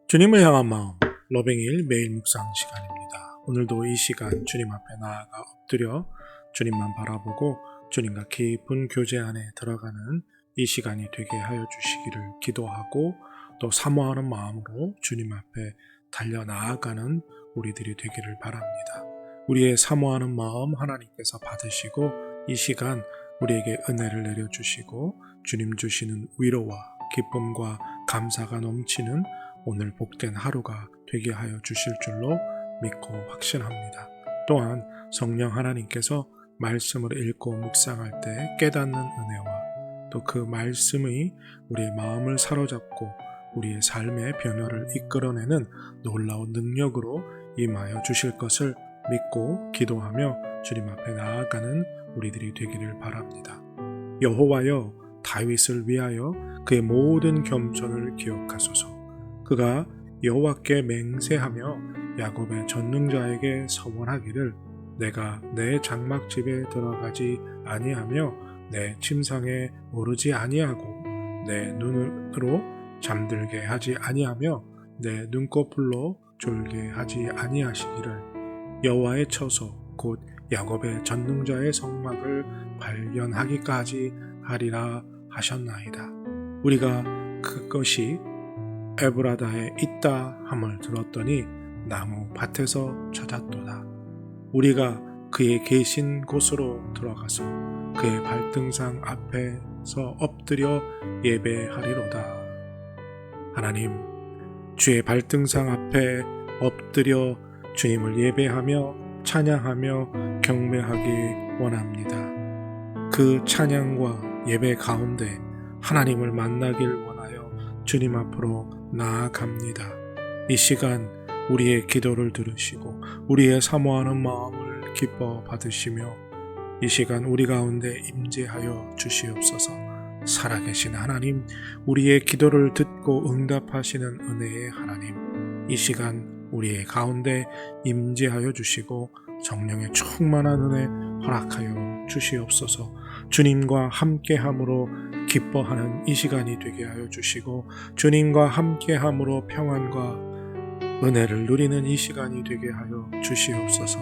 주님을 향한 마음, 러빙일 매일 묵상 시간입니다. 오늘도 이 시간 주님 앞에 나아가 엎드려 주님만 바라보고 주님과 깊은 교제 안에 들어가는 이 시간이 되게 하여 주시기를 기도하고, 또 사모하는 마음으로 주님 앞에 달려 나아가는 우리들이 되기를 바랍니다. 우리의 사모하는 마음 하나님께서 받으시고, 이 시간 우리에게 은혜를 내려주시고 주님 주시는 위로와 기쁨과 감사가 넘치는 오늘 복된 하루가 되게 하여 주실 줄로 믿고 확신합니다. 또한 성령 하나님께서 말씀을 읽고 묵상할 때 깨닫는 은혜와 또 그 말씀이 우리의 마음을 사로잡고 우리의 삶의 변화를 이끌어내는 놀라운 능력으로 임하여 주실 것을 믿고 기도하며 주님 앞에 나아가는 우리들이 되기를 바랍니다. 여호와여, 다윗을 위하여 그의 모든 겸손을 기억하소서. 그가 여호와께 맹세하며 야곱의 전능자에게 서원하기를, 내가 내 장막집에 들어가지 아니하며 내 침상에 오르지 아니하고 내 눈으로 잠들게 하지 아니하며 내 눈꺼풀로 졸게 하지 아니하시기를, 여호와의 처소 곧 야곱의 전능자의 성막을 발견하기까지 하리라 하셨나이다. 우리가 그것이 에브라다에 있다 함을 들었더니 나무 밭에서 찾았도다. 우리가 그의 계신 곳으로 들어가서 그의 발등상 앞에서 엎드려 예배하리로다. 하나님, 주의 발등상 앞에 엎드려 주님을 예배하며 찬양하며 경배하기 원합니다. 그 찬양과 예배 가운데 하나님을 만나길 원하여 주님 앞으로 나아갑니다. 이 시간 우리의 기도를 들으시고 우리의 사모하는 마음을 기뻐 받으시며 이 시간 우리 가운데 임재하여 주시옵소서. 살아계신 하나님, 우리의 기도를 듣고 응답하시는 은혜의 하나님, 이 시간 우리의 가운데 임재하여 주시고 성령의 충만한 은혜 허락하여 주시옵소서. 주님과 함께함으로 기뻐하는 이 시간이 되게 하여 주시고 주님과 함께함으로 평안과 은혜를 누리는 이 시간이 되게 하여 주시옵소서.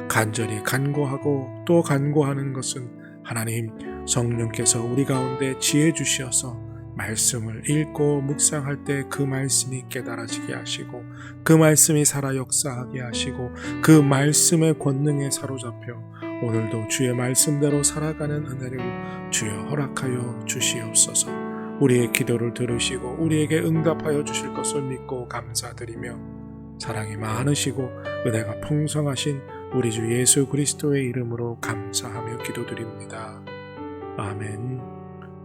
간절히 간구하고 또 간구하는 것은 하나님 성령께서 우리 가운데 지혜 주시어서 말씀을 읽고 묵상할 때 그 말씀이 깨달아지게 하시고 그 말씀이 살아 역사하게 하시고 그 말씀의 권능에 사로잡혀 오늘도 주의 말씀대로 살아가는 은혜를 주여 허락하여 주시옵소서. 우리의 기도를 들으시고 우리에게 응답하여 주실 것을 믿고 감사드리며 사랑이 많으시고 은혜가 풍성하신 우리 주 예수 그리스도의 이름으로 감사하며 기도드립니다. 아멘.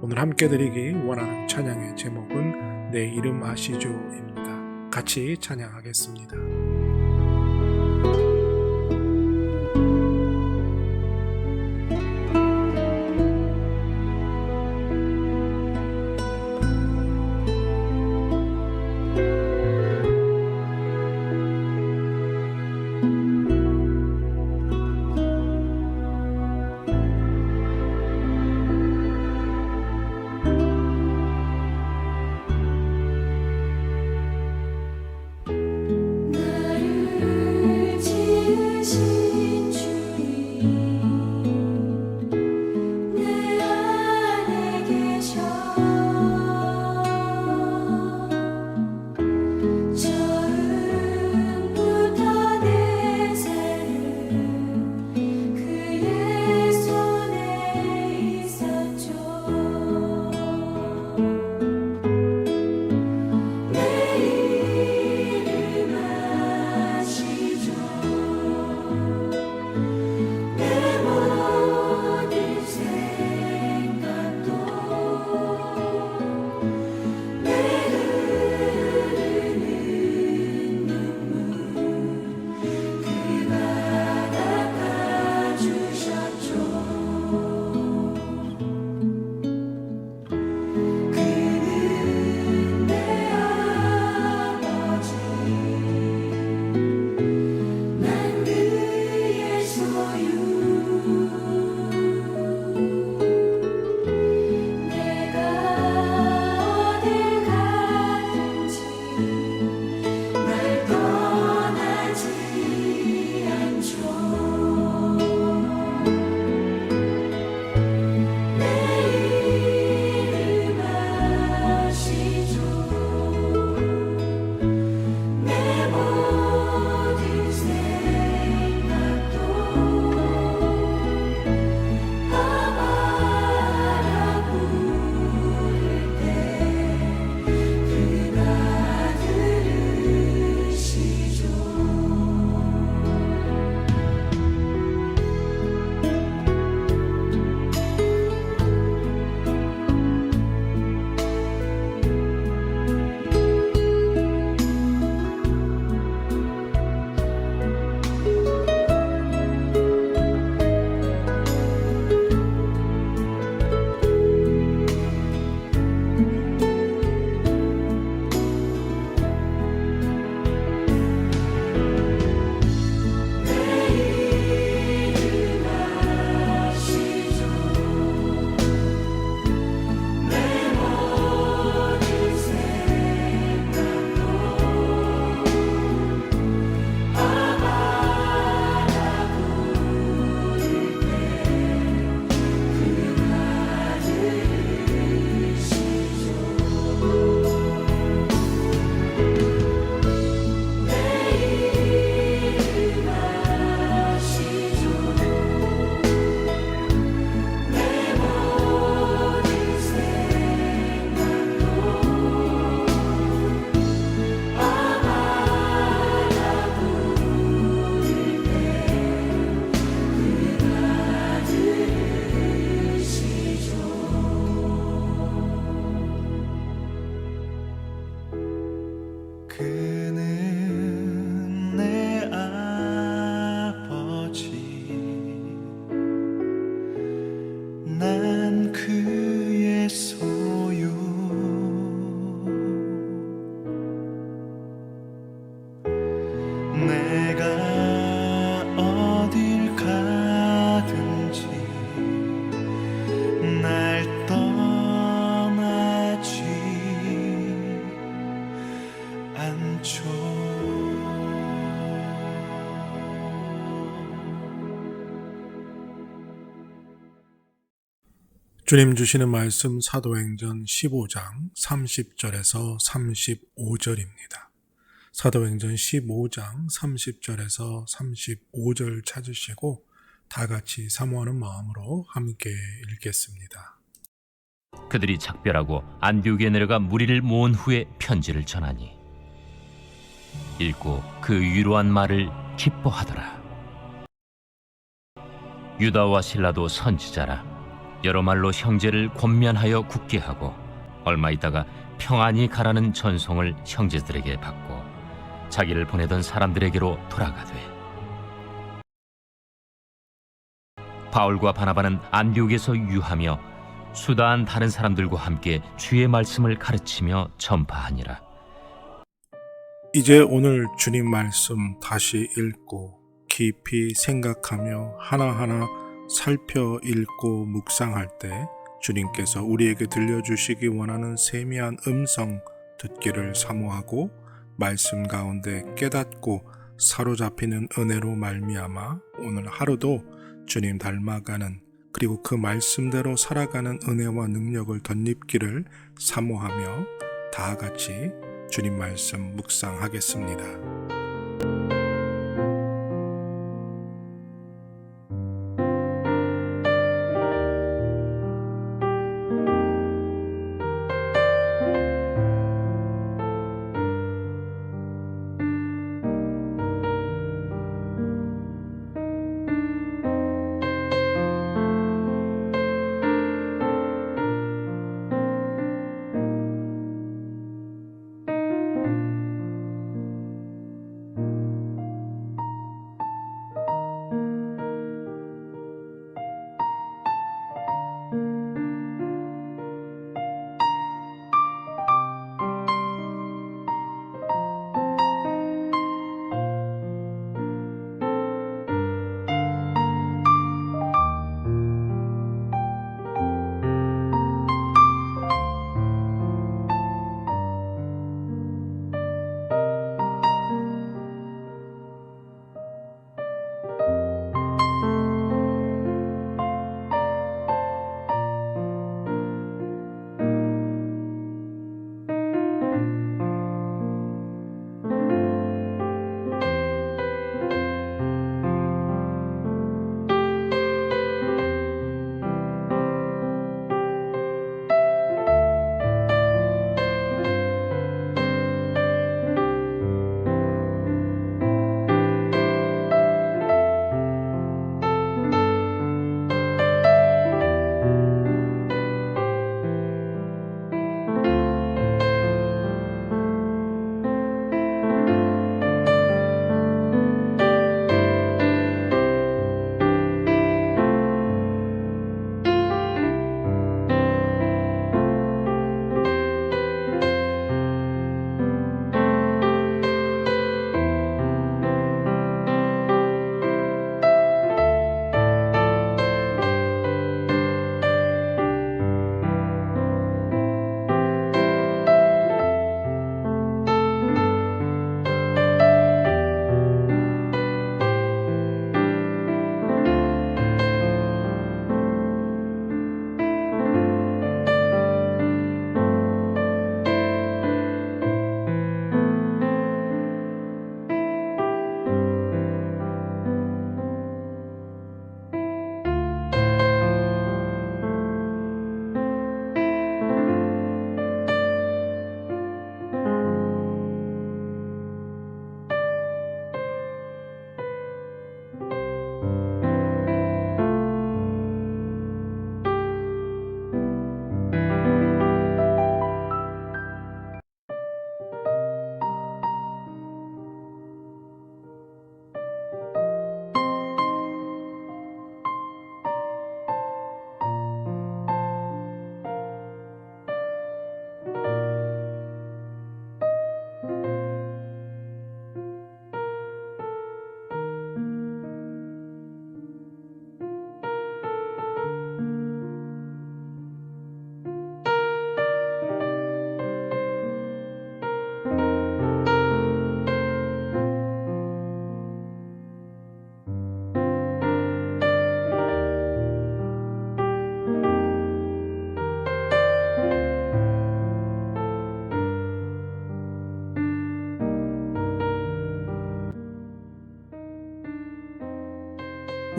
오늘 함께 드리기 원하는 찬양의 제목은 내 이름 아시죠입니다. 같이 찬양하겠습니다. 그는 내 아버지, 난 그의 소유. 내가 어딜 가든지 날 떠나지 않죠. 주님 주시는 말씀 사도행전 15장 30절에서 35절입니다. 사도행전 15장 30절에서 35절 찾으시고 다 같이 사모하는 마음으로 함께 읽겠습니다. 그들이 작별하고 안디옥에 내려가 무리를 모은 후에 편지를 전하니 읽고 그 위로한 말을 기뻐하더라. 유다와 실라도 선지자라. 여러 말로 형제를 권면하여 굳게 하고 얼마 있다가 평안히 가라는 전송을 형제들에게 받고 자기를 보내던 사람들에게로 돌아가되, 바울과 바나바는 안디옥에서 유하며 수다한 다른 사람들과 함께 주의 말씀을 가르치며 전파하니라. 이제 오늘 주님 말씀 다시 읽고 깊이 생각하며 하나하나 살펴 읽고 묵상할 때 주님께서 우리에게 들려주시기 원하는 세미한 음성 듣기를 사모하고 말씀 가운데 깨닫고 사로잡히는 은혜로 말미암아 오늘 하루도 주님 닮아가는, 그리고 그 말씀대로 살아가는 은혜와 능력을 덧입기를 사모하며 다 같이 주님 말씀 묵상하겠습니다.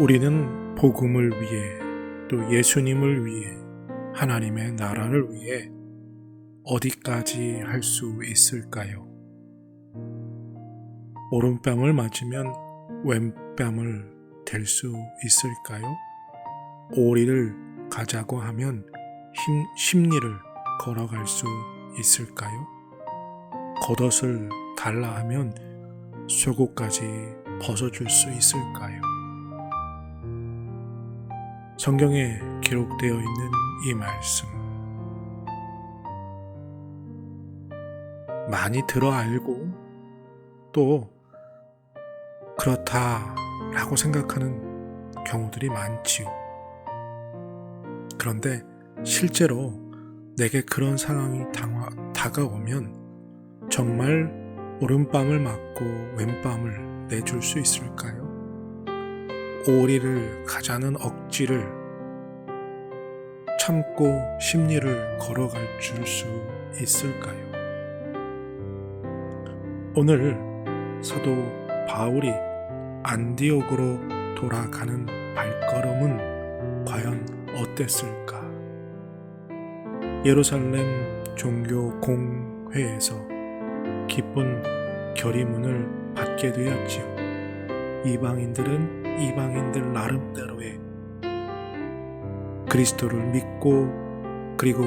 우리는 복음을 위해 또 예수님을 위해 하나님의 나라를 위해 어디까지 할 수 있을까요? 오른뺨을 맞으면 왼뺨을 댈 수 있을까요? 오리를 가자고 하면 십리를 걸어갈 수 있을까요? 겉옷을 달라 하면 속옷까지 벗어줄 수 있을까요? 성경에 기록되어 있는 이 말씀, 많이 들어 알고 또 그렇다라고 생각하는 경우들이 많지요. 그런데 실제로 내게 그런 상황이 다가오면 정말 오른뺨을 맞고 왼뺨을 내줄 수 있을까요? 오리를 가자는 억지를 참고 십리를 걸어갈 수 있을까요? 오늘 사도 바울이 안디옥으로 돌아가는 발걸음은 과연 어땠을까? 예루살렘 종교 공회에서 기쁜 결의문을 받게 되었지요. 이방인들은 이방인들 나름대로의 그리스도를 믿고 그리고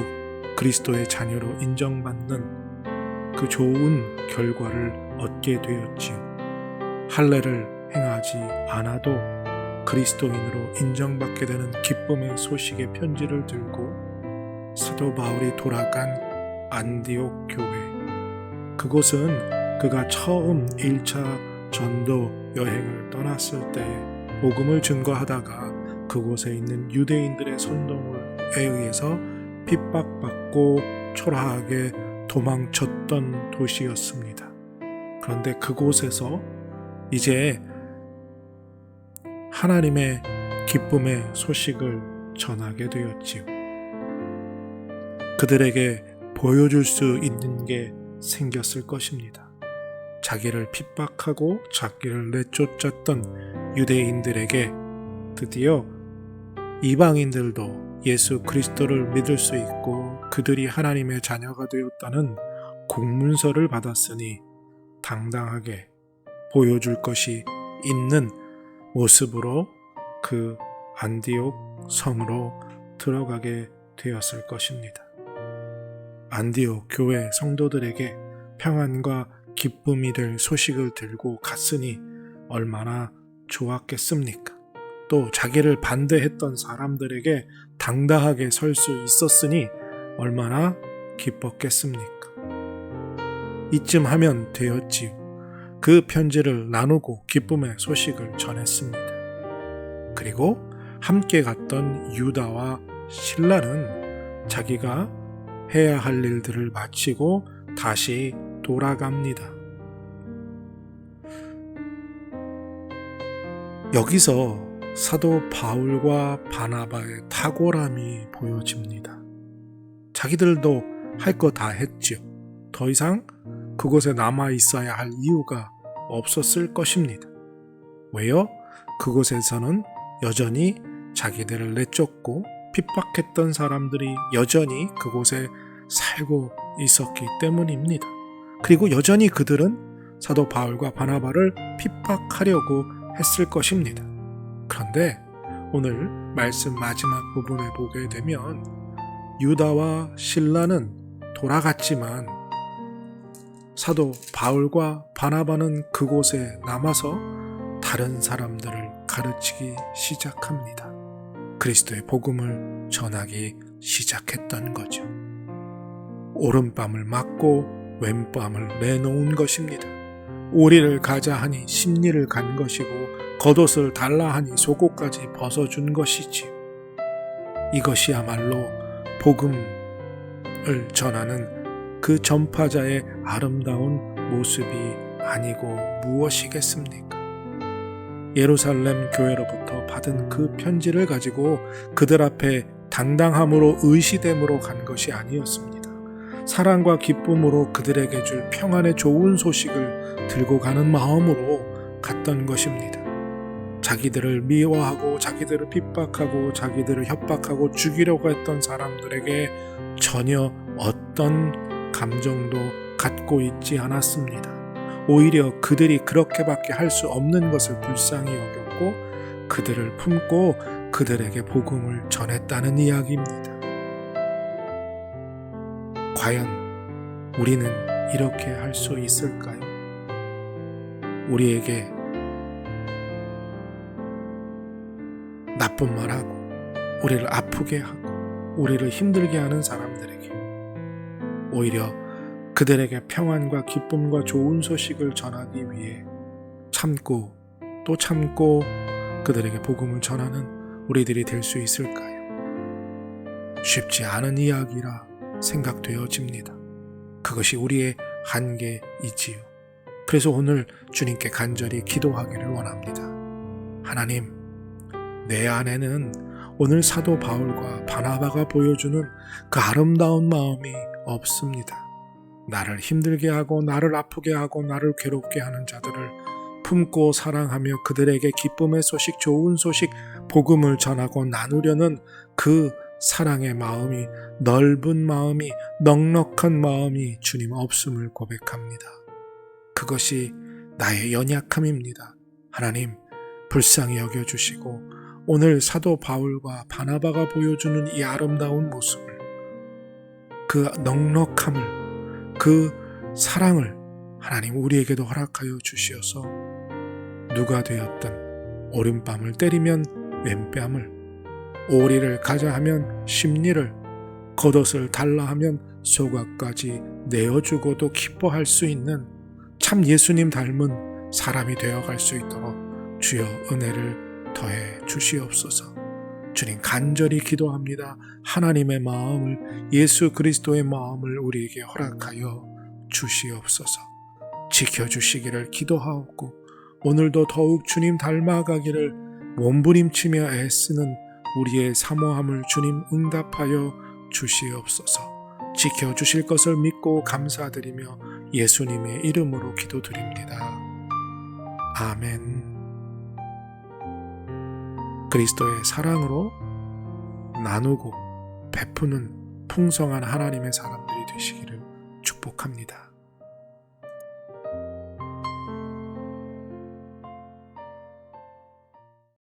그리스도의 자녀로 인정받는 그 좋은 결과를 얻게 되었지요. 할례를 행하지 않아도 그리스도인으로 인정받게 되는 기쁨의 소식의 편지를 들고 사도 바울이 돌아간 안디옥 교회, 그곳은 그가 처음 1차 전도 여행을 떠났을 때 복음을 증거하다가 그곳에 있는 유대인들의 선동에 의해서 핍박받고 초라하게 도망쳤던 도시였습니다. 그런데 그곳에서 이제 하나님의 기쁨의 소식을 전하게 되었지요. 그들에게 보여줄 수 있는 게 생겼을 것입니다. 자기를 핍박하고 자기를 내쫓았던 유대인들에게 드디어 이방인들도 예수 그리스도를 믿을 수 있고 그들이 하나님의 자녀가 되었다는 공문서를 받았으니 당당하게 보여줄 것이 있는 모습으로 그 안디옥 성으로 들어가게 되었을 것입니다. 안디옥 교회 성도들에게 평안과 기쁨이 될 소식을 들고 갔으니 얼마나 좋았겠습니까? 또 자기를 반대했던 사람들에게 당당하게 설 수 있었으니 얼마나 기뻤겠습니까? 이쯤 하면 되었지요. 그 편지를 나누고 기쁨의 소식을 전했습니다. 그리고 함께 갔던 유다와 실라는 자기가 해야 할 일들을 마치고 다시 돌아갑니다. 여기서 사도 바울과 바나바의 탁월함이 보여집니다. 자기들도 할 거 다 했죠. 더 이상 그곳에 남아 있어야 할 이유가 없었을 것입니다. 왜요? 그곳에서는 여전히 자기들을 내쫓고 핍박했던 사람들이 여전히 그곳에 살고 있었기 때문입니다. 그리고 여전히 그들은 사도 바울과 바나바를 핍박하려고 했을 것입니다. 그런데 오늘 말씀 마지막 부분에 보게 되면 유다와 실라는 돌아갔지만 사도 바울과 바나바는 그곳에 남아서 다른 사람들을 가르치기 시작합니다. 그리스도의 복음을 전하기 시작했던 거죠. 오른뺨을 맞고 왼뺨을 내놓은 것입니다. 오리를 가자 하니 십리를 간 것이고 겉옷을 달라 하니 속옷까지 벗어준 것이지요. 이것이야말로 복음을 전하는 그 전파자의 아름다운 모습이 아니고 무엇이겠습니까? 예루살렘 교회로부터 받은 그 편지를 가지고 그들 앞에 당당함으로 의시됨으로 간 것이 아니었습니다. 사랑과 기쁨으로 그들에게 줄 평안의 좋은 소식을 들고 가는 마음으로 갔던 것입니다. 자기들을 미워하고 자기들을 핍박하고 자기들을 협박하고 죽이려고 했던 사람들에게 전혀 어떤 감정도 갖고 있지 않았습니다. 오히려 그들이 그렇게밖에 할 수 없는 것을 불쌍히 여겼고 그들을 품고 그들에게 복음을 전했다는 이야기입니다. 과연 우리는 이렇게 할 수 있을까요? 우리에게 나쁜 말하고 우리를 아프게 하고 우리를 힘들게 하는 사람들에게 오히려 그들에게 평안과 기쁨과 좋은 소식을 전하기 위해 참고 또 참고 그들에게 복음을 전하는 우리들이 될 수 있을까요? 쉽지 않은 이야기라 생각되어집니다. 그것이 우리의 한계이지요. 그래서 오늘 주님께 간절히 기도하기를 원합니다. 하나님, 내 안에는 오늘 사도 바울과 바나바가 보여주는 그 아름다운 마음이 없습니다. 나를 힘들게 하고 나를 아프게 하고 나를 괴롭게 하는 자들을 품고 사랑하며 그들에게 기쁨의 소식, 좋은 소식, 복음을 전하고 나누려는 그 사랑의 마음이, 넓은 마음이, 넉넉한 마음이 주님 없음을 고백합니다. 그것이 나의 연약함입니다. 하나님, 불쌍히 여겨주시고 오늘 사도 바울과 바나바가 보여주는 이 아름다운 모습을, 그 넉넉함을, 그 사랑을 하나님 우리에게도 허락하여 주시어서 누가 되었든 오른뺨을 때리면 왼뺨을, 오리를 가자 하면 심리를, 겉옷을 달라 하면 속옷까지 내어주고도 기뻐할 수 있는 참 예수님 닮은 사람이 되어갈 수 있도록 주여 은혜를 더해 주시옵소서. 주님 간절히 기도합니다. 하나님의 마음을, 예수 그리스도의 마음을 우리에게 허락하여 주시옵소서. 지켜주시기를 기도하옵고 오늘도 더욱 주님 닮아가기를 몸부림치며 애쓰는 우리의 사모함을 주님 응답하여 주시옵소서. 지켜주실 것을 믿고 감사드리며 예수님의 이름으로 기도드립니다. 아멘. 그리스도의 사랑으로 나누고 베푸는 풍성한 하나님의 사람들이 되시기를 축복합니다.